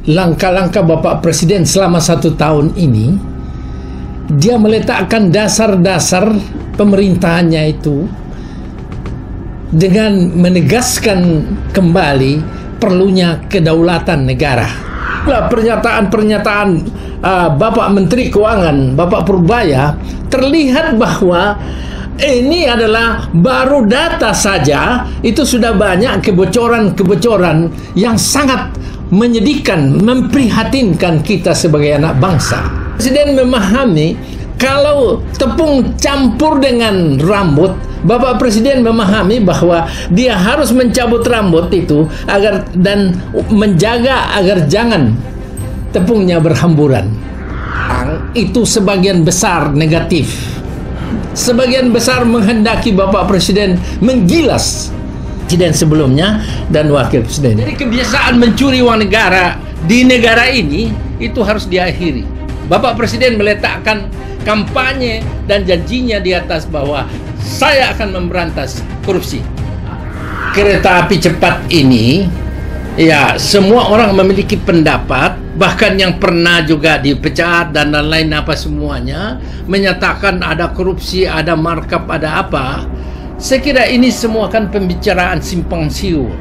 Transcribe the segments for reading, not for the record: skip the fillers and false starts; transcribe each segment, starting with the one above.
langkah-langkah Bapak Presiden selama 1 tahun ini, dia meletakkan dasar-dasar pemerintahannya itu dengan menegaskan kembali perlunya kedaulatan negara. Pernyataan-pernyataan Bapak Menteri Keuangan, Bapak Purbaya, terlihat bahwa ini adalah baru data saja, itu sudah banyak kebocoran-kebocoran yang sangat menyedihkan, memprihatinkan kita sebagai anak bangsa. Presiden memahami kalau tepung campur dengan rambut, Bapak Presiden memahami bahwa dia harus mencabut rambut itu dan menjaga agar jangan tepungnya berhamburan. Itu sebagian besar negatif. Sebagian besar menghendaki Bapak Presiden menggilas presiden sebelumnya dan wakil presiden. Jadi kebiasaan mencuri uang negara di negara ini itu harus diakhiri. Bapak Presiden meletakkan kampanye dan janjinya di atas bahwa saya akan memberantas korupsi. Kereta api cepat ini, ya, semua orang memiliki pendapat, bahkan yang pernah juga dipecat dan lain-lain apa semuanya, menyatakan ada korupsi, ada markup, ada apa. Saya kira ini semua kan pembicaraan simpang siur.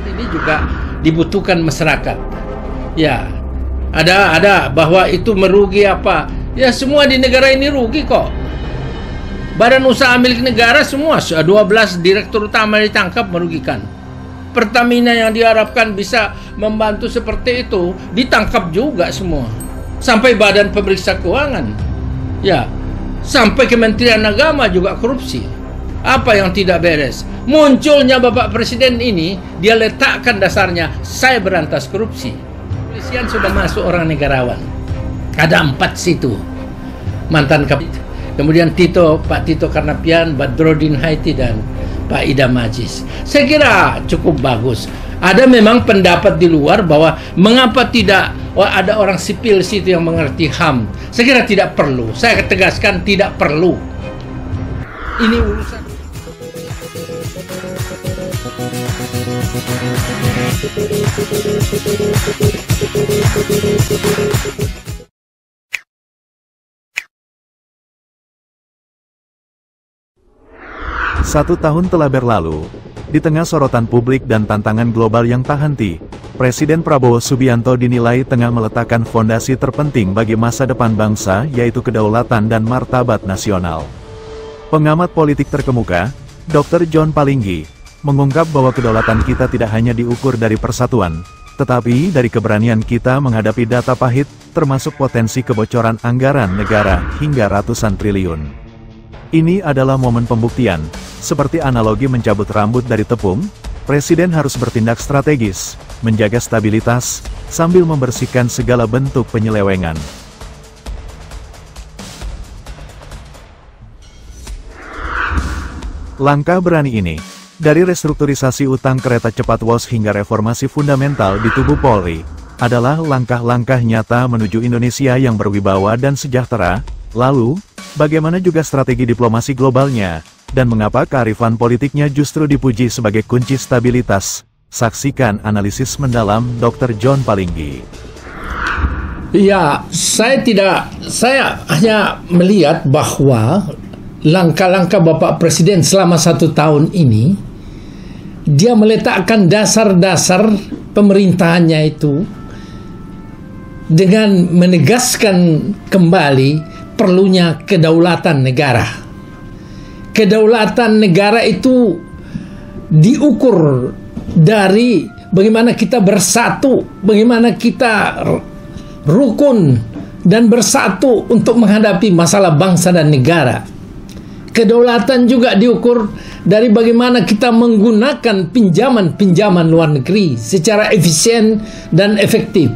Ini juga dibutuhkan masyarakat. Ya, ada bahwa itu merugi apa. Ya, semua di negara ini rugi kok. Badan usaha milik negara semua, 12 direktur utama ditangkap merugikan. Pertamina yang diharapkan bisa membantu seperti itu ditangkap juga semua. Sampai Badan Pemeriksa Keuangan. Ya, sampai Kementerian Agama juga korupsi. Apa yang tidak beres? Munculnya Bapak Presiden ini, dia letakkan dasarnya, saya berantas korupsi. Kepolisian sudah masuk orang negarawan. Ada 4 situ. Mantan Kapolri. Kemudian Pak Tito Karnavian, Badrodin Haiti, dan Pak Idam Aziz. Saya kira cukup bagus. Ada memang pendapat di luar bahwa mengapa tidak ada orang sipil situ yang mengerti HAM. Saya kira tidak perlu. Saya tegaskan tidak perlu. Ini urusan. Satu tahun telah berlalu, di tengah sorotan publik dan tantangan global yang tak henti, Presiden Prabowo Subianto dinilai tengah meletakkan fondasi terpenting bagi masa depan bangsa, yaitu kedaulatan dan martabat nasional. Pengamat politik terkemuka, Dr. John Palinggi, mengungkap bahwa kedaulatan kita tidak hanya diukur dari persatuan, tetapi dari keberanian kita menghadapi data pahit, termasuk potensi kebocoran anggaran negara hingga ratusan triliun. Ini adalah momen pembuktian. Seperti analogi mencabut rambut dari tepung, Presiden harus bertindak strategis, menjaga stabilitas, sambil membersihkan segala bentuk penyelewengan. Langkah berani ini, dari restrukturisasi utang kereta cepat WOS hingga reformasi fundamental di tubuh Polri, adalah langkah-langkah nyata menuju Indonesia yang berwibawa dan sejahtera. Lalu, bagaimana juga strategi diplomasi globalnya, dan mengapa kearifan politiknya justru dipuji sebagai kunci stabilitas? Saksikan analisis mendalam Dr. John Palinggi. Ya, saya hanya melihat bahwa langkah-langkah Bapak Presiden selama 1 tahun ini, dia meletakkan dasar-dasar pemerintahannya itu dengan menegaskan kembali perlunya kedaulatan negara. Kedaulatan negara itu diukur dari bagaimana kita bersatu, bagaimana kita rukun dan bersatu untuk menghadapi masalah bangsa dan negara. Kedaulatan juga diukur dari bagaimana kita menggunakan pinjaman-pinjaman luar negeri secara efisien dan efektif.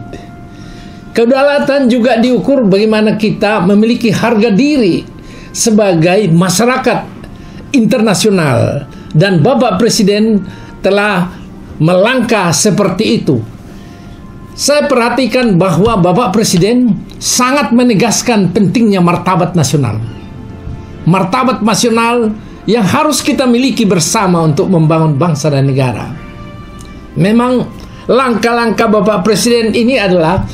Kedaulatan juga diukur bagaimana kita memiliki harga diri sebagai masyarakat internasional, dan Bapak Presiden telah melangkah seperti itu. Saya perhatikan bahwa Bapak Presiden sangat menegaskan pentingnya martabat nasional. Martabat nasional yang harus kita miliki bersama untuk membangun bangsa dan negara. Memang langkah-langkah Bapak Presiden ini adalah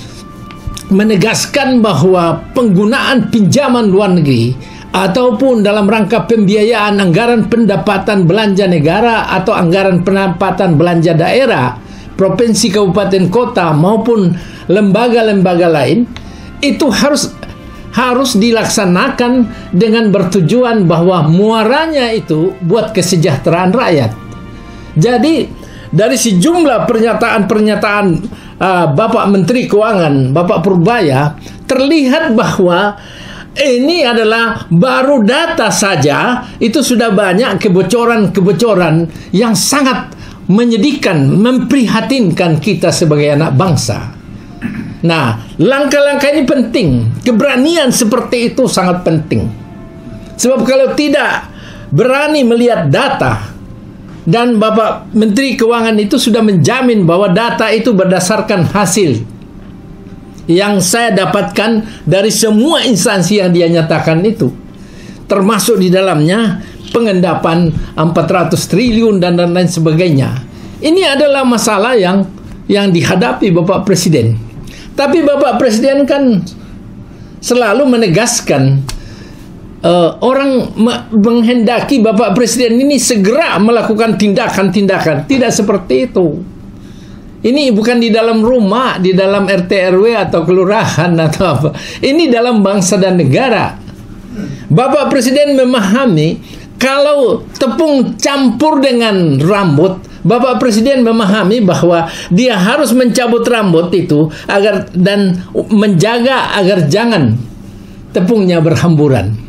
menegaskan bahwa penggunaan pinjaman luar negeri ataupun dalam rangka pembiayaan anggaran pendapatan belanja negara atau anggaran pendapatan belanja daerah, provinsi, kabupaten, kota maupun lembaga-lembaga lain itu harus dilaksanakan dengan bertujuan bahwa muaranya itu buat kesejahteraan rakyat. Jadi dari sejumlah pernyataan-pernyataan Bapak Menteri Keuangan, Bapak Purbaya, terlihat bahwa ini adalah baru data saja, itu sudah banyak kebocoran-kebocoran yang sangat menyedihkan, memprihatinkan kita sebagai anak bangsa. Nah, langkah-langkah ini penting. Keberanian seperti itu sangat penting. Sebab kalau tidak berani melihat data, dan Bapak Menteri Keuangan itu sudah menjamin bahwa data itu berdasarkan hasil yang saya dapatkan dari semua instansi yang dia nyatakan itu, termasuk di dalamnya pengendapan 400 triliun dan lain sebagainya. Ini adalah masalah yang dihadapi Bapak Presiden. Tapi Bapak Presiden kan selalu menegaskan orang menghendaki Bapak Presiden ini segera melakukan tindakan-tindakan. Tidak seperti itu. Ini bukan di dalam rumah, di dalam RT RW atau kelurahan atau apa. Ini dalam bangsa dan negara. Bapak Presiden memahami kalau tepung campur dengan rambut, Bapak Presiden memahami bahwa dia harus mencabut rambut itu dan menjaga agar jangan tepungnya berhamburan.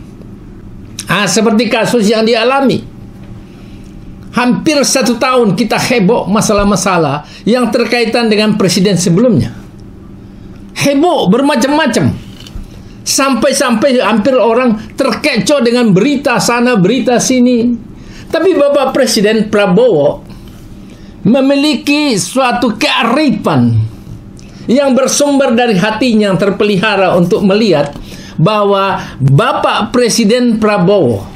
Seperti kasus yang dialami. Hampir 1 tahun kita heboh masalah-masalah yang terkaitan dengan presiden sebelumnya. Heboh bermacam-macam. Sampai-sampai hampir orang terkecoh dengan berita sana, berita sini. Tapi Bapak Presiden Prabowo memiliki suatu kearifan yang bersumber dari hatinya yang terpelihara untuk melihat bahwa Bapak Presiden Prabowo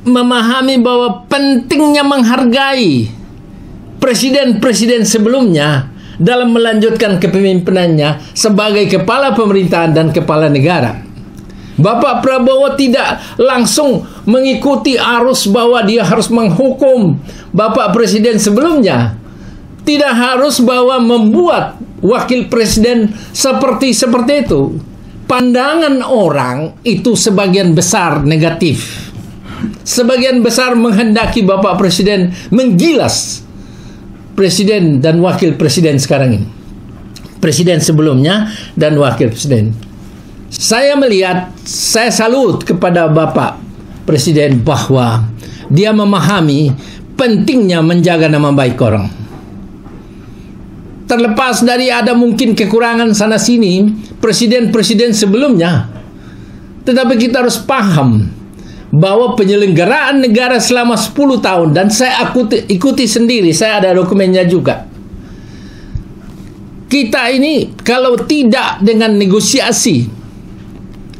memahami bahwa pentingnya menghargai presiden-presiden sebelumnya dalam melanjutkan kepemimpinannya sebagai kepala pemerintahan dan kepala negara. Bapak Prabowo tidak langsung mengikuti arus bahwa dia harus menghukum Bapak Presiden sebelumnya. Tidak harus bahwa membuat wakil presiden seperti itu. Pandangan orang itu sebagian besar negatif. Sebagian besar menghendaki Bapak Presiden menggilas presiden dan wakil presiden sekarang ini. Presiden sebelumnya dan wakil presiden. Saya salut kepada Bapak Presiden bahwa dia memahami pentingnya menjaga nama baik orang. Terlepas dari ada mungkin kekurangan sana sini presiden-presiden sebelumnya, tetapi kita harus paham bahwa penyelenggaraan negara selama 10 tahun, dan saya ikuti sendiri, saya ada dokumennya juga. Kita ini kalau tidak dengan negosiasi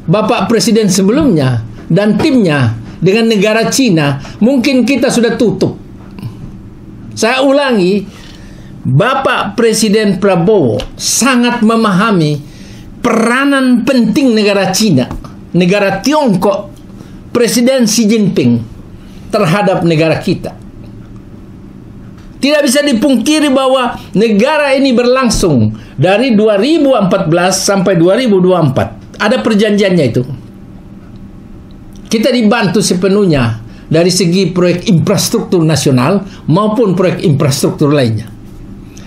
Bapak Presiden sebelumnya dan timnya dengan negara Cina, mungkin kita sudah tutup. Saya ulangi, Bapak Presiden Prabowo sangat memahami peranan penting negara Cina, negara Tiongkok, Presiden Xi Jinping terhadap negara kita. Tidak bisa dipungkiri bahwa negara ini berlangsung dari 2014 sampai 2024. Ada perjanjiannya itu. Kita dibantu sepenuhnya dari segi proyek infrastruktur nasional maupun proyek infrastruktur lainnya.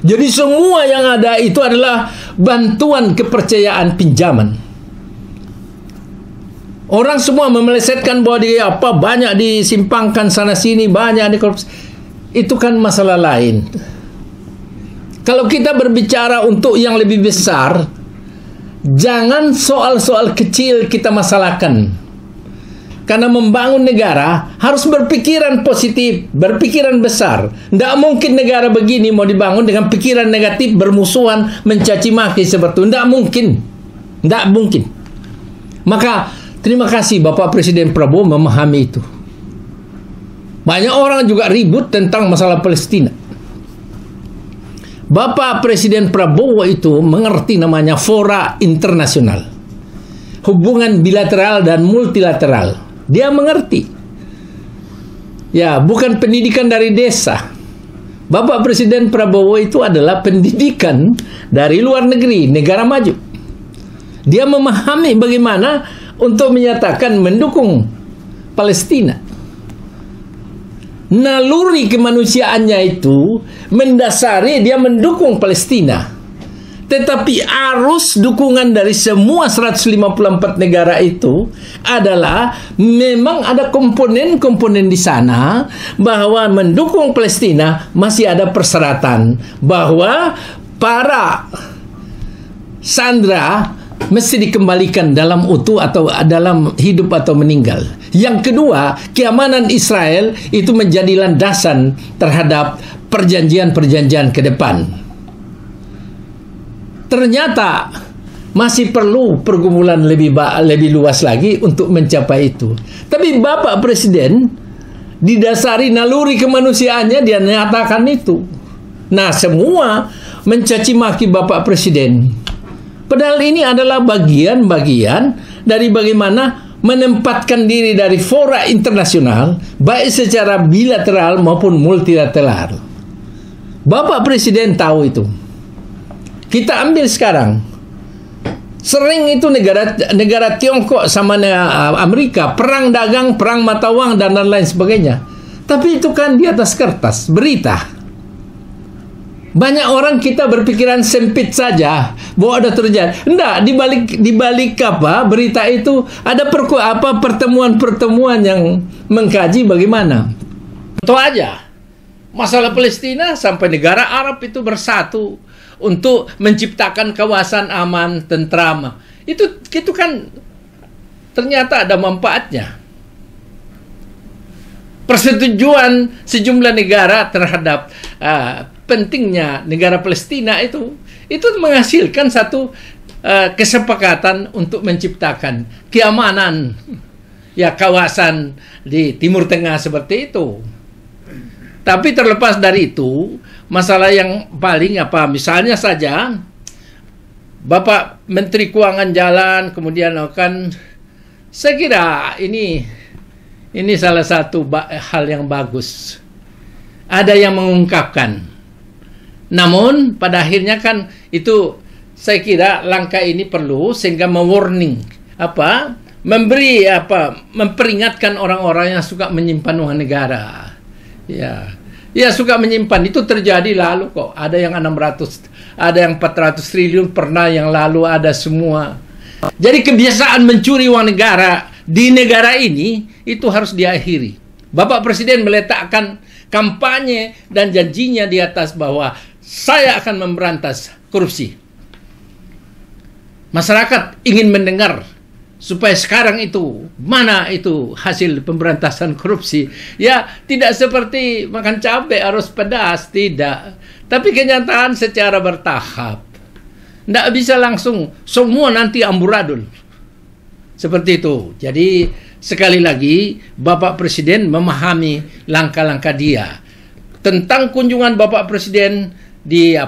Jadi semua yang ada itu adalah bantuan kepercayaan pinjaman. Orang semua memelesetkan bahwa dia banyak disimpangkan sana sini, banyak dikorupsi. Itu kan masalah lain. Kalau kita berbicara untuk yang lebih besar, jangan soal-soal kecil kita masalahkan. Karena membangun negara harus berpikiran positif, berpikiran besar. Tidak mungkin negara begini mau dibangun dengan pikiran negatif, bermusuhan, mencaci maki seperti itu. Tidak mungkin. Tidak mungkin. Maka terima kasih Bapak Presiden Prabowo memahami itu. Banyak orang juga ribut tentang masalah Palestina. Bapak Presiden Prabowo itu mengerti namanya fora internasional, hubungan bilateral dan multilateral. Dia mengerti. Ya, bukan pendidikan dari desa. Bapak Presiden Prabowo itu adalah pendidikan dari luar negeri, negara maju. Dia memahami bagaimana untuk menyatakan mendukung Palestina. Naluri kemanusiaannya itu mendasari dia mendukung Palestina. Tetapi arus dukungan dari semua 154 negara itu adalah memang ada komponen-komponen di sana bahwa mendukung Palestina masih ada persyaratan bahwa para sandera mesti dikembalikan dalam utuh atau dalam hidup atau meninggal. Yang kedua, keamanan Israel itu menjadi landasan terhadap perjanjian-perjanjian ke depan. Ternyata masih perlu pergumulan lebih luas lagi untuk mencapai itu. Tapi Bapak Presiden didasari naluri kemanusiaannya dia nyatakan itu. Nah, semua mencaci maki Bapak Presiden. Padahal ini adalah bagian-bagian dari bagaimana menempatkan diri dari fora internasional, baik secara bilateral maupun multilateral. Bapak Presiden tahu itu. Kita ambil sekarang. Sering itu negara Tiongkok sama Amerika, perang dagang, perang mata uang, dan lain sebagainya. Tapi itu kan di atas kertas, berita. Banyak orang kita berpikiran sempit saja bahwa ada terjadi. Enggak, di balik apa berita itu ada pertemuan-pertemuan yang mengkaji bagaimana. Contoh aja, masalah Palestina sampai negara Arab itu bersatu untuk menciptakan kawasan aman, tentram. Itu kan ternyata ada manfaatnya. Persetujuan sejumlah negara terhadap pentingnya negara Palestina itu menghasilkan satu kesepakatan untuk menciptakan keamanan ya kawasan di Timur Tengah seperti itu. Tapi terlepas dari itu, masalah yang paling misalnya saja Bapak Menteri Keuangan jalan, kemudian saya kira ini salah satu hal yang bagus. Ada yang mengungkapkan. Namun pada akhirnya kan itu saya kira langkah ini perlu sehingga mewarning memperingatkan orang-orang yang suka menyimpan uang negara. Ya suka menyimpan. Itu terjadi lalu kok. Ada yang 600, ada yang 400 triliun pernah yang lalu ada semua. Jadi kebiasaan mencuri uang negara di negara ini itu harus diakhiri. Bapak Presiden meletakkan kampanye dan janjinya di atas bahwa saya akan memberantas korupsi. Masyarakat ingin mendengar supaya sekarang itu, mana itu hasil pemberantasan korupsi. Ya, tidak seperti makan cabai harus pedas, tidak. Tapi kenyataan secara bertahap. Tidak bisa langsung, semua nanti amburadul. Seperti itu. Jadi, sekali lagi, Bapak Presiden memahami langkah-langkah dia. Tentang kunjungan Bapak Presiden di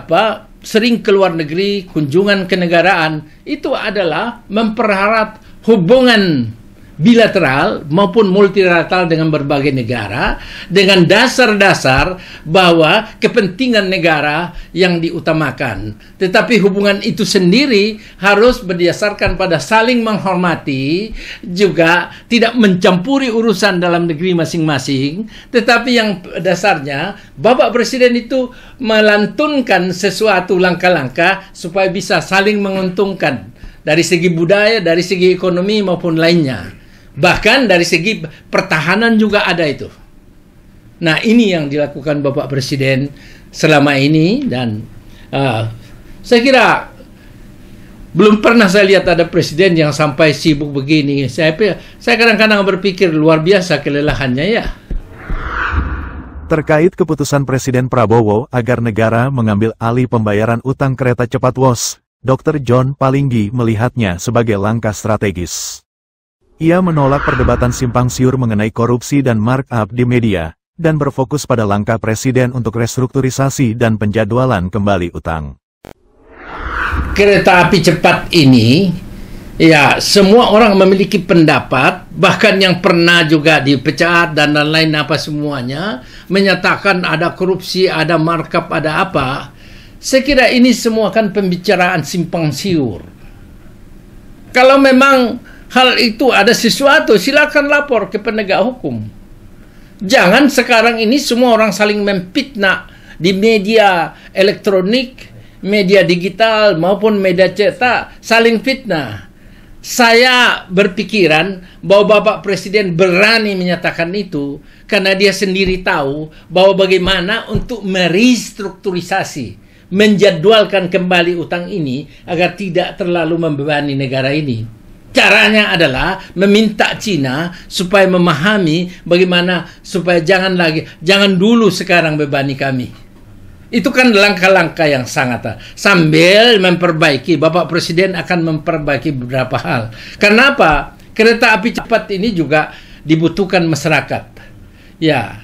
sering ke luar negeri, kunjungan kenegaraan, itu adalah memperharap hubungan bilateral maupun multilateral dengan berbagai negara dengan dasar-dasar bahwa kepentingan negara yang diutamakan. Tetapi hubungan itu sendiri harus berdasarkan pada saling menghormati, juga tidak mencampuri urusan dalam negeri masing-masing, tetapi yang dasarnya Bapak Presiden itu melantunkan sesuatu langkah-langkah supaya bisa saling menguntungkan dari segi budaya, dari segi ekonomi maupun lainnya. Bahkan dari segi pertahanan juga ada itu. Nah, ini yang dilakukan Bapak Presiden selama ini. Dan saya kira belum pernah saya lihat ada presiden yang sampai sibuk begini. Saya kadang-kadang berpikir luar biasa kelelahannya ya. Terkait keputusan Presiden Prabowo agar negara mengambil alih pembayaran utang kereta cepat WOS, Dr. John Palinggi melihatnya sebagai langkah strategis. Ia menolak perdebatan simpang siur mengenai korupsi dan markup di media, dan berfokus pada langkah Presiden untuk restrukturisasi dan penjadwalan kembali utang. Kereta api cepat ini, ya, semua orang memiliki pendapat, bahkan yang pernah juga dipecat dan lain-lain apa semuanya, menyatakan ada korupsi, ada markup, ada apa. Saya kira ini semua kan pembicaraan simpang siur. Kalau memang hal itu ada sesuatu, silakan lapor ke penegak hukum. Jangan sekarang ini semua orang saling memfitnah di media elektronik, media digital maupun media cetak, saling fitnah. Saya berpikiran bahwa Bapak Presiden berani menyatakan itu karena dia sendiri tahu bahwa bagaimana untuk merestrukturisasi, menjadwalkan kembali utang ini agar tidak terlalu membebani negara ini. Caranya adalah meminta Cina supaya memahami bagaimana supaya jangan dulu sekarang bebani kami. Itu kan langkah-langkah yang sangat sambil memperbaiki. Bapak Presiden akan memperbaiki beberapa hal. Kenapa? Kereta api cepat ini juga dibutuhkan masyarakat. Ya,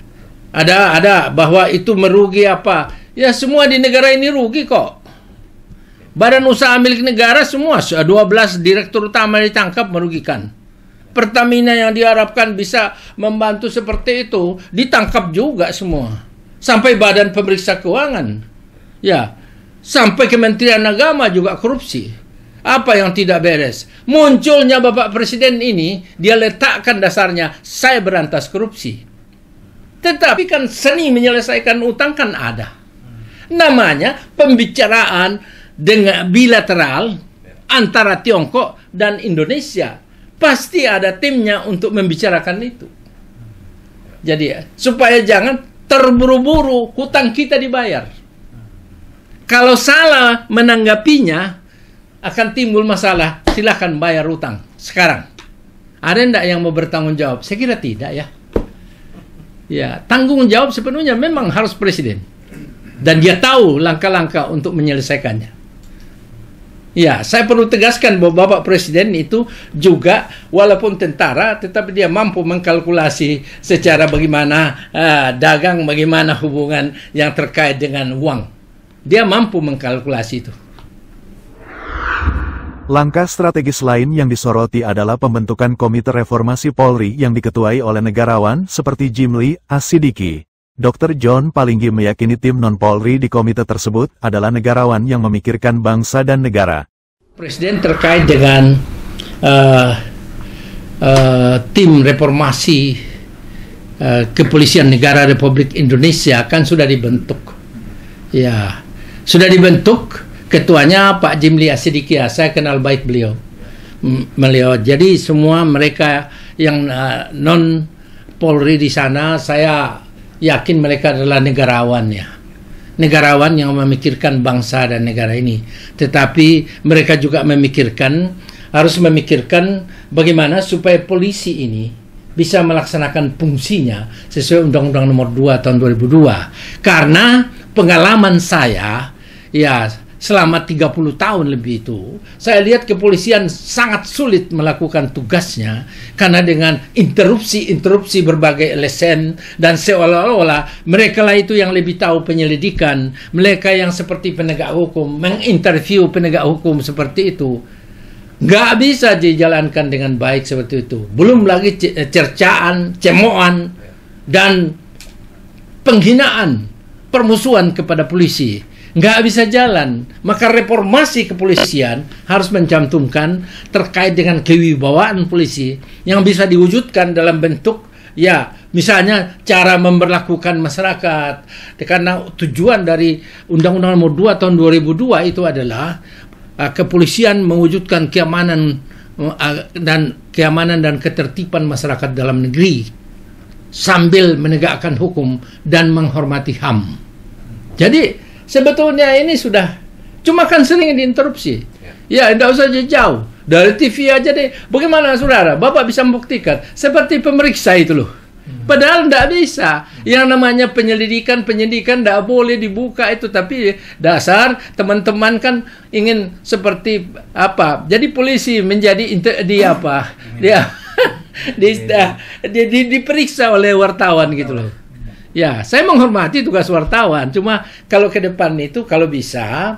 ada bahwa itu merugi apa? Ya, semua di negara ini rugi kok. Badan usaha milik negara semua 12 direktur utama ditangkap merugikan. Pertamina yang diharapkan bisa membantu seperti itu ditangkap juga semua. Sampai Badan Pemeriksa Keuangan. Ya, sampai Kementerian Agama juga korupsi. Apa yang tidak beres? Munculnya Bapak Presiden ini, dia letakkan dasarnya saya berantas korupsi. Tetapi kan seni menyelesaikan utang kan ada. Namanya pembicaraan dengan bilateral antara Tiongkok dan Indonesia. Pasti ada timnya untuk membicarakan itu. Jadi supaya jangan terburu-buru hutang kita dibayar. Kalau salah menanggapinya akan timbul masalah. Silakan bayar hutang sekarang. Ada enggak yang mau bertanggung jawab? Saya kira tidak ya. Ya, tanggung jawab sepenuhnya memang harus Presiden. Dan dia tahu langkah-langkah untuk menyelesaikannya. Ya, saya perlu tegaskan bahwa Bapak Presiden itu juga walaupun tentara, tetapi dia mampu mengkalkulasi secara bagaimana dagang, bagaimana hubungan yang terkait dengan uang. Dia mampu mengkalkulasi itu. Langkah strategis lain yang disoroti adalah pembentukan Komite Reformasi Polri yang diketuai oleh negarawan seperti Jimli Asidiki. Dr. John Palinggi meyakini tim non-Polri di komite tersebut adalah negarawan yang memikirkan bangsa dan negara. Presiden terkait dengan tim reformasi Kepolisian Negara Republik Indonesia kan sudah dibentuk. Ya, sudah dibentuk. Ketuanya Pak Jimli Asidiki, saya kenal baik beliau. Jadi semua mereka yang non-Polri di sana, saya yakin mereka adalah negarawan ya. Negarawan yang memikirkan bangsa dan negara ini. Tetapi mereka juga harus memikirkan bagaimana supaya polisi ini bisa melaksanakan fungsinya sesuai Undang-Undang Nomor 2 tahun 2002. Karena pengalaman saya, ya selama 30 tahun lebih itu, saya lihat kepolisian sangat sulit melakukan tugasnya karena dengan interupsi berbagai LSM dan seolah-olah mereka lah itu yang lebih tahu penyelidikan, mereka yang seperti penegak hukum, menginterview penegak hukum seperti itu. Nggak bisa dijalankan dengan baik seperti itu. Belum lagi cercaan, cemoan, dan penghinaan, permusuhan kepada polisi. Nggak bisa jalan. Maka reformasi kepolisian harus mencantumkan terkait dengan kewibawaan polisi yang bisa diwujudkan dalam bentuk, ya misalnya cara memperlakukan masyarakat. Karena tujuan dari Undang-Undang Nomor 2 tahun 2002 itu adalah kepolisian mewujudkan keamanan dan ketertiban masyarakat dalam negeri sambil menegakkan hukum dan menghormati HAM. Jadi sebetulnya ini sudah, cuma kan sering diinterupsi. Ya, tidak usah jauh. Dari TV aja deh. Bagaimana saudara? Bapak bisa membuktikan. Seperti pemeriksa itu loh. Padahal tidak bisa. Yang namanya penyidikan tidak boleh dibuka itu. Tapi dasar teman-teman kan ingin seperti apa. Jadi polisi menjadi diperiksa oleh wartawan gitu loh. Ya, saya menghormati tugas wartawan. Cuma kalau ke depan itu kalau bisa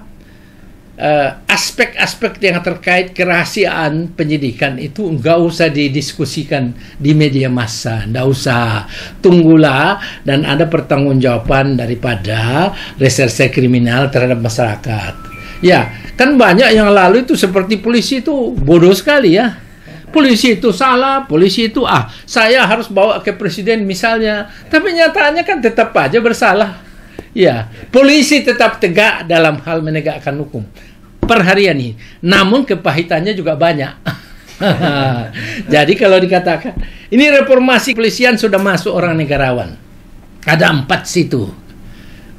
aspek-aspek yang terkait kerahasiaan penyidikan itu nggak usah didiskusikan di media massa, nggak usah, tunggulah dan ada pertanggungjawaban daripada reserse kriminal terhadap masyarakat. Ya, kan banyak yang lalu itu seperti polisi itu bodoh sekali ya. Polisi itu salah, polisi itu saya harus bawa ke presiden misalnya, tapi nyatanya kan tetap aja bersalah. Ya, polisi tetap tegak dalam hal menegakkan hukum per hari ini. Namun kepahitannya juga banyak. Jadi kalau dikatakan ini reformasi kepolisian sudah masuk orang negarawan, ada 4 situ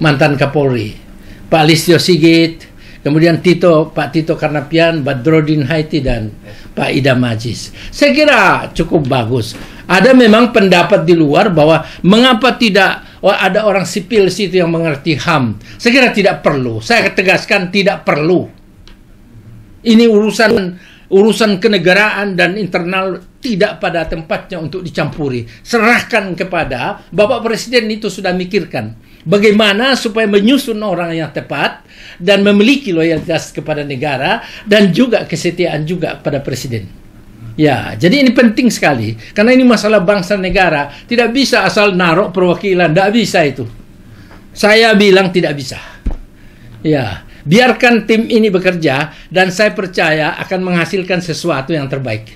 mantan Kapolri, Pak Listio Sigit, kemudian Pak Tito Karnavian, Badrodin Haiti, dan Pak Idam Aziz. Saya kira cukup bagus. Ada memang pendapat di luar bahwa mengapa tidak ada orang sipil situ yang mengerti HAM. Saya kira tidak perlu. Saya tegaskan tidak perlu. Ini urusan kenegaraan dan internal tidak pada tempatnya untuk dicampuri. Serahkan kepada Bapak Presiden, itu sudah mikirkan bagaimana supaya menyusun orang yang tepat dan memiliki loyalitas kepada negara dan juga kesetiaan juga pada Presiden. Ya, jadi ini penting sekali karena ini masalah bangsa negara. Tidak bisa asal naruh perwakilan, tidak bisa itu. Saya bilang tidak bisa. Ya, biarkan tim ini bekerja dan saya percaya akan menghasilkan sesuatu yang terbaik.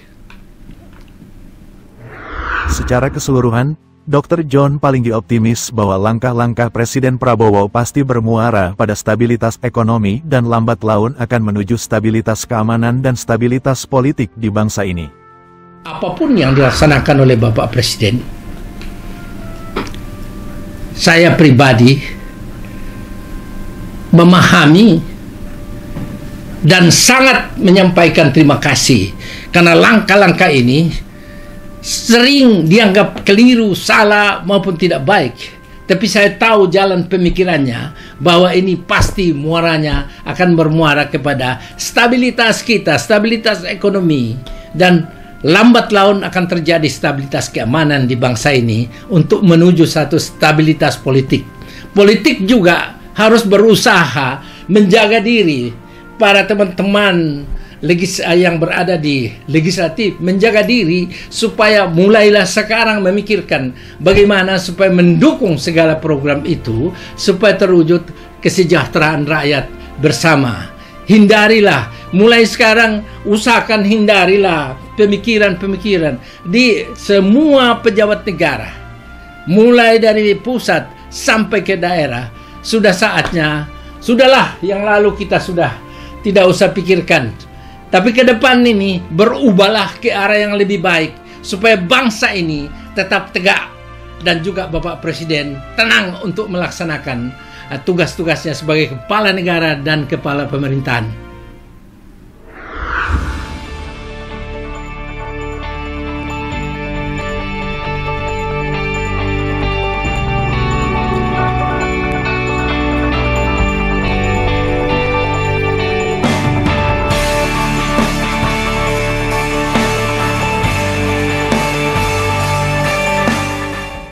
Secara keseluruhan, Dr. John Palinggi optimis bahwa langkah-langkah Presiden Prabowo pasti bermuara pada stabilitas ekonomi dan lambat laun akan menuju stabilitas keamanan dan stabilitas politik di bangsa ini. Apapun yang dilaksanakan oleh Bapak Presiden, saya pribadi memahami dan sangat menyampaikan terima kasih karena langkah-langkah ini sering dianggap keliru, salah, maupun tidak baik. Tapi saya tahu jalan pemikirannya bahwa ini pasti muaranya akan bermuara kepada stabilitas kita, stabilitas ekonomi, dan lambat laun akan terjadi stabilitas keamanan di bangsa ini untuk menuju satu stabilitas politik. Politik juga harus berusaha menjaga diri. Para teman-teman yang berada di legislatif menjaga diri supaya mulailah sekarang memikirkan bagaimana supaya mendukung segala program itu supaya terwujud kesejahteraan rakyat bersama. Hindarilah, mulai sekarang usahakan hindarilah pemikiran-pemikiran di semua pejabat negara, mulai dari pusat sampai ke daerah. Sudah saatnya, sudahlah yang lalu kita sudah tidak usah pikirkan. Tapi ke depan ini berubahlah ke arah yang lebih baik supaya bangsa ini tetap tegak dan juga Bapak Presiden tenang untuk melaksanakan tugas-tugasnya sebagai kepala negara dan kepala pemerintahan.